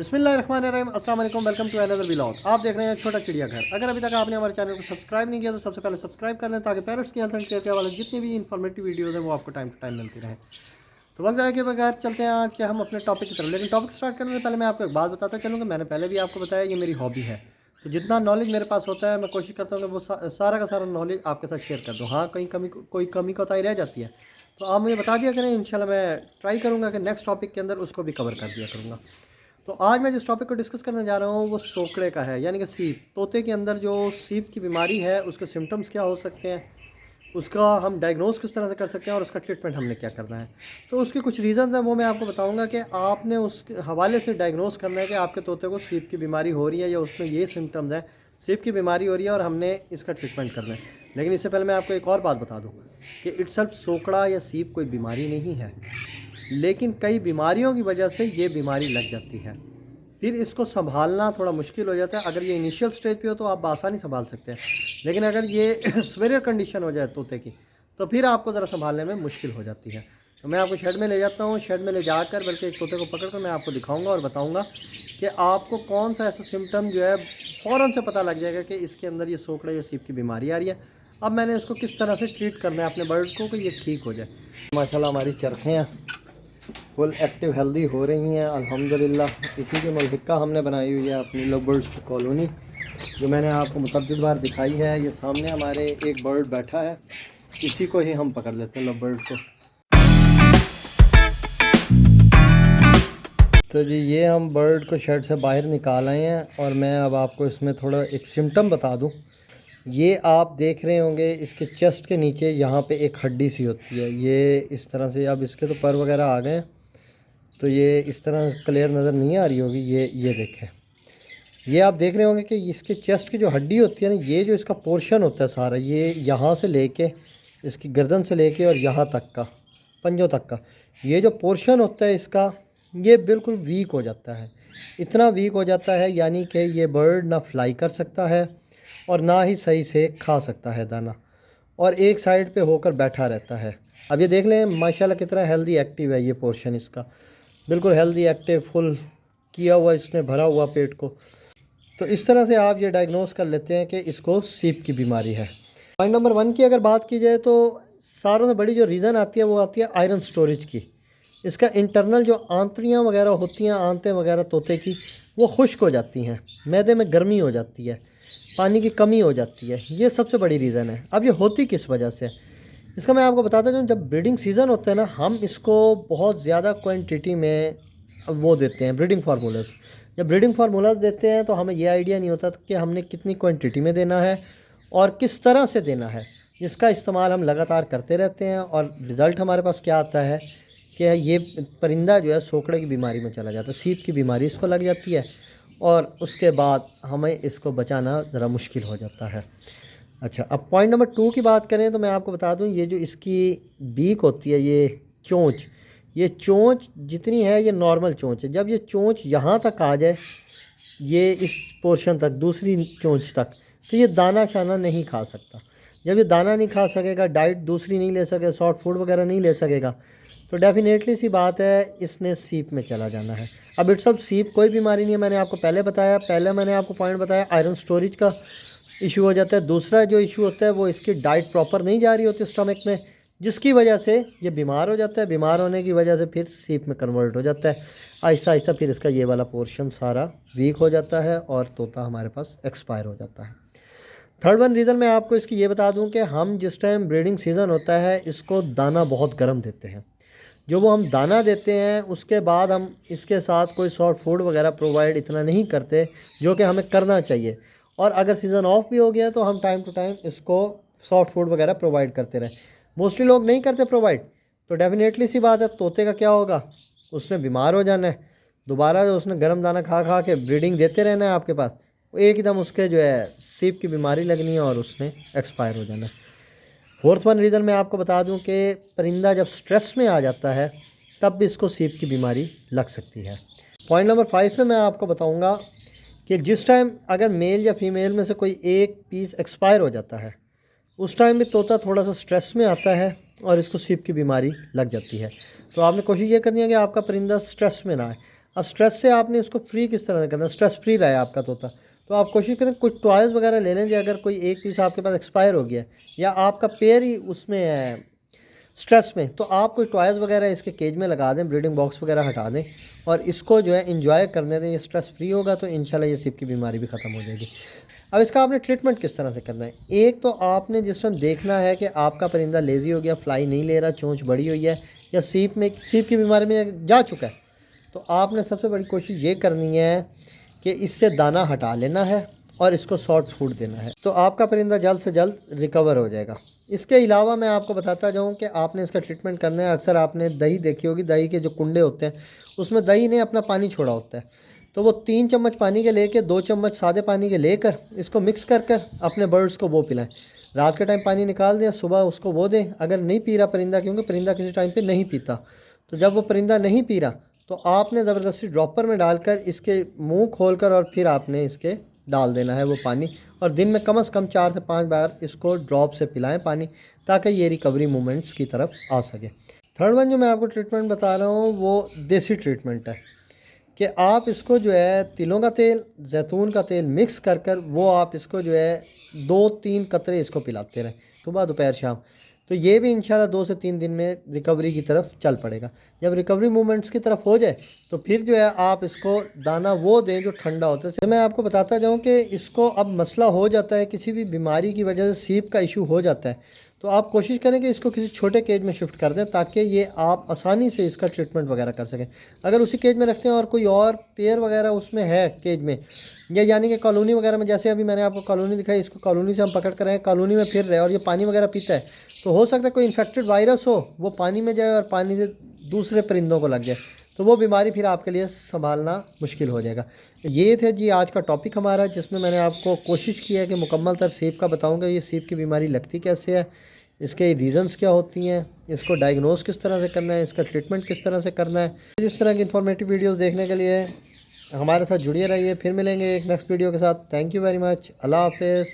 बिस्मिल्लाहिर्रहमानिर्रहीम, अस्सलाम वालेकुम, वेलकम टू अनदर व्लॉग। आप देख रहे हैं छोटा चिड़िया घर। अगर अभी तक आपने हमारे चैनल को सब्सक्राइब नहीं किया तो सबसे पहले सब्सक्राइब कर लें ताकि पैरट्स की हेल्थ एंड केयर के वाले जितनी भी इंफॉर्मेटिव वीडियोज़ हैं वो आपको टाइम टू टाइम मिलती रहें। तो वक्त जाए के बगैर चलते हैं आज के हम अपने टॉपिक की तरफ। लेकिन टॉपिक स्टार्ट करने से पहले मैं आपको एक बात बताता चलूँ कि मैंने पहले भी आपको बताया ये मेरी हॉबी है। तो जितना नॉलेज मेरे पास होता है मैं कोशिश करता हूँ कि वो सारा का सारा नॉलेज आपके साथ शेयर कर दूँ। हाँ, कोई कमी कोताही रह जाती है तो आप मुझे बता दिया करें, इंशाल्लाह मैं ट्राई करूँगा कि नेक्स्ट टॉपिक के अंदर उसको भी कवर कर दिया करूँगा। तो आज मैं जिस टॉपिक को डिस्कस करने जा रहा हूँ वो सोकड़े का है, यानी कि सीप। तोते के अंदर जो सीप की बीमारी है उसके सिम्टम्स क्या हो सकते हैं, उसका हम डायग्नोस किस तरह से कर सकते हैं और उसका ट्रीटमेंट हमने क्या करना है। तो उसके कुछ रीज़न हैं वो मैं आपको बताऊंगा कि आपने उस हवाले से डायग्नोस करना है कि आपके तोते को सीप की बीमारी हो रही है या उसमें ये सिम्टम्स हैं, सीप की बीमारी हो रही है और हमने इसका ट्रीटमेंट करना है। लेकिन इससे पहले मैं आपको एक और बात बता दूँ कि इट्सल्फ सोकड़ा या सीप कोई बीमारी नहीं है, लेकिन कई बीमारियों की वजह से ये बीमारी लग जाती है। फिर इसको संभालना थोड़ा मुश्किल हो जाता है। अगर ये इनिशियल स्टेज पे हो तो आप बासानी संभाल सकते हैं, लेकिन अगर ये सुपेरियर कंडीशन हो जाए तोते की तो फिर आपको ज़रा संभालने में मुश्किल हो जाती है। तो मैं आपको शेड में ले जाता हूँ, शेड में ले जाकर बल्कि एक तोते को पकड़ कर मैं आपको दिखाऊंगा और बताऊंगा कि आपको कौन सा ऐसा सिम्टम जो है फ़ौरन से पता लग जाएगा कि इसके अंदर ये सोकड़े या सीप की बीमारी आ रही है। अब मैंने इसको किस तरह से ट्रीट करना है अपने बर्ड को कि ये ठीक हो जाए। माशाल्लाह हमारी चरखें फुल एक्टिव हेल्दी हो रही हैं अल्हम्दुलिल्लाह। इसी की मलहिका हमने बनाई हुई है अपनी लव बर्ड्स कॉलोनी, जो मैंने आपको मुतअद्दिद बार दिखाई है। ये सामने हमारे एक बर्ड बैठा है, इसी को ही हम पकड़ लेते हैं लव बर्ड को। तो जी ये हम बर्ड को शेड से बाहर निकाल आए हैं और मैं अब आपको इसमें थोड़ा एक सिम्टम बता दूं। ये आप देख रहे होंगे इसके चेस्ट के नीचे यहाँ पे एक हड्डी सी होती है, ये इस तरह से। अब इसके तो पर वगैरह आ गए हैं तो ये इस तरह क्लियर नज़र नहीं आ रही होगी। ये देखें, ये आप देख रहे होंगे कि इसके चेस्ट की जो हड्डी होती है ना, ये जो इसका पोर्शन होता है सारा, ये यहाँ से लेके इसकी गर्दन से लेके और यहाँ तक का, पंजों तक का, ये जो पोर्शन होता है इसका, ये बिल्कुल वीक हो जाता है। इतना वीक हो जाता है यानी कि ये बर्ड ना फ्लाई कर सकता है और ना ही सही से खा सकता है दाना, और एक साइड पे होकर बैठा रहता है। अब ये देख लें माशाल्लाह कितना हेल्दी एक्टिव है ये पोर्शन इसका, बिल्कुल हेल्दी एक्टिव फुल किया हुआ इसने, भरा हुआ पेट को। तो इस तरह से आप ये डायग्नोस कर लेते हैं कि इसको सीप की बीमारी है। पॉइंट नंबर 1 की अगर बात की जाए तो सारों से बड़ी जो रीज़न आती है वो आती है आयरन स्टोरेज की। इसका इंटरनल जो आंतड़ियाँ वगैरह होती हैं, आंतें वगैरह तोते की, वो खुश्क हो जाती हैं, मैदे में गर्मी हो जाती है, पानी की कमी हो जाती है। ये सबसे बड़ी रीज़न है। अब ये होती किस वजह से, इसका मैं आपको बताता हूँ। जब ब्रीडिंग सीज़न होता है ना, हम इसको बहुत ज़्यादा क्वांटिटी में वो देते हैं ब्रीडिंग फार्मूलाज। जब ब्रीडिंग फार्मूलाज देते हैं तो हमें ये आइडिया नहीं होता कि हमने कितनी क्वांटिटी में देना है और किस तरह से देना है, जिसका इस्तेमाल हम लगातार करते रहते हैं और रिज़ल्ट हमारे पास क्या आता है कि ये परिंदा जो है सोकड़े की बीमारी में चला जाता है, सीप की बीमारी इसको लग जाती है और उसके बाद हमें इसको बचाना ज़रा मुश्किल हो जाता है। अच्छा, अब पॉइंट नंबर 2 की बात करें तो मैं आपको बता दूं, ये जो इसकी बीक होती है, ये चोंच जितनी है ये नॉर्मल चोंच है। जब ये चोंच यहाँ तक आ जाए, ये इस पोर्शन तक, दूसरी चोंच तक, तो ये दाना शाना नहीं खा सकता। जब ये दाना नहीं खा सकेगा, डाइट दूसरी नहीं ले सकेगा, सॉफ्ट फूड वगैरह नहीं ले सकेगा, तो डेफिनेटली सी बात है इसने सीप में चला जाना है। अब इट्स सब सीप कोई बीमारी नहीं है, मैंने आपको पहले बताया। पहले मैंने आपको पॉइंट बताया आयरन स्टोरेज का इशू हो जाता है। दूसरा जो इशू होता है वो इसकी डाइट प्रॉपर नहीं जा रही होती स्टमक में, जिसकी वजह से ये बीमार हो जाता है। बीमार होने की वजह से फिर सीप में कन्वर्ट हो जाता है आहिस्ता आहिस्ता। फिर इसका ये वाला पोर्शन सारा वीक हो जाता है और तोता हमारे पास एक्सपायर हो जाता है। थर्ड वन रीज़न मैं आपको इसकी ये बता दूं कि हम जिस टाइम ब्रीडिंग सीज़न होता है इसको दाना बहुत गर्म देते हैं। जो वो हम दाना देते हैं उसके बाद हम इसके साथ कोई सॉफ्ट फूड वगैरह प्रोवाइड इतना नहीं करते जो कि हमें करना चाहिए। और अगर सीज़न ऑफ भी हो गया तो हम टाइम टू टाइम इसको सॉफ्ट फूड वगैरह प्रोवाइड करते रहें। मोस्टली लोग नहीं करते प्रोवाइड, तो डेफिनेटली सी बात है तोते का क्या होगा, उसने बीमार हो जाना है। दोबारा जो उसने गर्म दाना खा खा के ब्रीडिंग देते रहना है आपके पास, एकदम उसके जो है सीप की बीमारी लगनी है और उसने एक्सपायर हो जाना है। फोर्थ वन रीज़न मैं आपको बता दूं कि परिंदा जब स्ट्रेस में आ जाता है तब भी इसको सीप की बीमारी लग सकती है। पॉइंट नंबर 5 में मैं आपको बताऊंगा कि जिस टाइम अगर मेल या फीमेल में से कोई एक पीस एक्सपायर हो जाता है, उस टाइम भी तोता थोड़ा सा स्ट्रेस में आता है और इसको सीप की बीमारी लग जाती है। तो आपने कोशिश ये करनी है कि आपका परिंदा स्ट्रेस में ना आए। अब स्ट्रेस से आपने इसको फ्री किस तरह से करना है, स्ट्रेस फ्री रहे आपका तोता, तो आप कोशिश करें कुछ टॉयज़ वगैरह ले लें। जो अगर कोई एक पीस आपके पास एक्सपायर हो गया है या आपका पेयर ही उसमें है स्ट्रेस में, तो आप कोई टॉयज़ वगैरह इसके केज में लगा दें, ब्रीडिंग बॉक्स वगैरह हटा दें और इसको जो है इंजॉय करने दें। ये स्ट्रेस फ्री होगा तो इंशाल्लाह ये सीप की बीमारी भी ख़त्म हो जाएगी। अब इसका आपने ट्रीटमेंट किस तरह से करना है, एक तो आपने जिस टाइम देखना है कि आपका परिंदा लेज़ी हो गया, फ्लाई नहीं ले रहा, चोंच बड़ी हुई है या सीप की बीमारी में जा चुका है, तो आपने सबसे बड़ी कोशिश ये करनी है कि इससे दाना हटा लेना है और इसको सॉफ्ट फूड देना है, तो आपका परिंदा जल्द से जल्द रिकवर हो जाएगा। इसके अलावा मैं आपको बताता जाऊं कि आपने इसका ट्रीटमेंट करना है। अक्सर आपने दही देखी होगी, दही के जो कुंडे होते हैं उसमें दही ने अपना पानी छोड़ा होता है, तो वो 3 चम्मच पानी के लेके 2 चम्मच सादे पानी के लेकर इसको मिक्स कर कर अपने बर्ड्स को वो पिलाएं। रात के टाइम पानी निकाल दें, सुबह उसको वो दें। अगर नहीं पी रहा परिंदा, क्योंकि परिंदा किसी टाइम पे नहीं पीता, तो जब वो परिंदा नहीं पी रहा तो आपने ज़बरदस्ती ड्रॉपर में डालकर इसके मुंह खोलकर और फिर आपने इसके डाल देना है वो पानी, और दिन में कम से कम 4 से 5 बार इसको ड्रॉप से पिलाएं पानी, ताकि ये रिकवरी मूवमेंट्स की तरफ आ सके। थर्ड वन जो मैं आपको ट्रीटमेंट बता रहा हूँ वो देसी ट्रीटमेंट है कि आप इसको जो है तिलों का तेल, जैतून का तेल मिक्स कर कर वो आप इसको जो है 2-3 कतरे इसको पिलाते रहें सुबह दोपहर शाम, तो ये भी इंशाल्लाह 2 से 3 दिन में रिकवरी की तरफ चल पड़ेगा। जब रिकवरी मूवमेंट्स की तरफ हो जाए तो फिर जो है आप इसको दाना वो दें जो ठंडा होता है। मैं आपको बताता जाऊँ कि इसको अब मसला हो जाता है, किसी भी बीमारी की वजह से सीप का इशू हो जाता है, तो आप कोशिश करें कि इसको किसी छोटे केज में शिफ्ट कर दें ताकि ये आप आसानी से इसका ट्रीटमेंट वगैरह कर सकें। अगर उसी केज में रखते हैं और कोई और पेयर वगैरह उसमें है केज में, या यानी कि कॉलोनी वगैरह में, जैसे अभी मैंने आपको कॉलोनी दिखाई, इसको कॉलोनी से हम पकड़ कर रहे हैं, कॉलोनी में फिर रहे और ये पानी वगैरह पीता है, तो हो सकता है कोई इन्फेक्टेड वायरस हो वो पानी में जाए और पानी से दूसरे परिंदों को लग जाए, तो वो बीमारी फिर आपके लिए संभालना मुश्किल हो जाएगा। ये थे जी आज का टॉपिक हमारा, जिसमें मैंने आपको कोशिश की है कि मुकम्मल तर सीप का बताऊँगा, ये सीप की बीमारी लगती कैसे है, इसके रीज़न्स क्या होती हैं, इसको डायग्नोस किस तरह से करना है, इसका ट्रीटमेंट किस तरह से करना है। इस तरह की इन्फॉर्मेटिव वीडियोस देखने के लिए हमारे साथ जुड़े रहिए। फिर मिलेंगे एक नेक्स्ट वीडियो के साथ। Thank you very much. अल्लाह हाफिज़।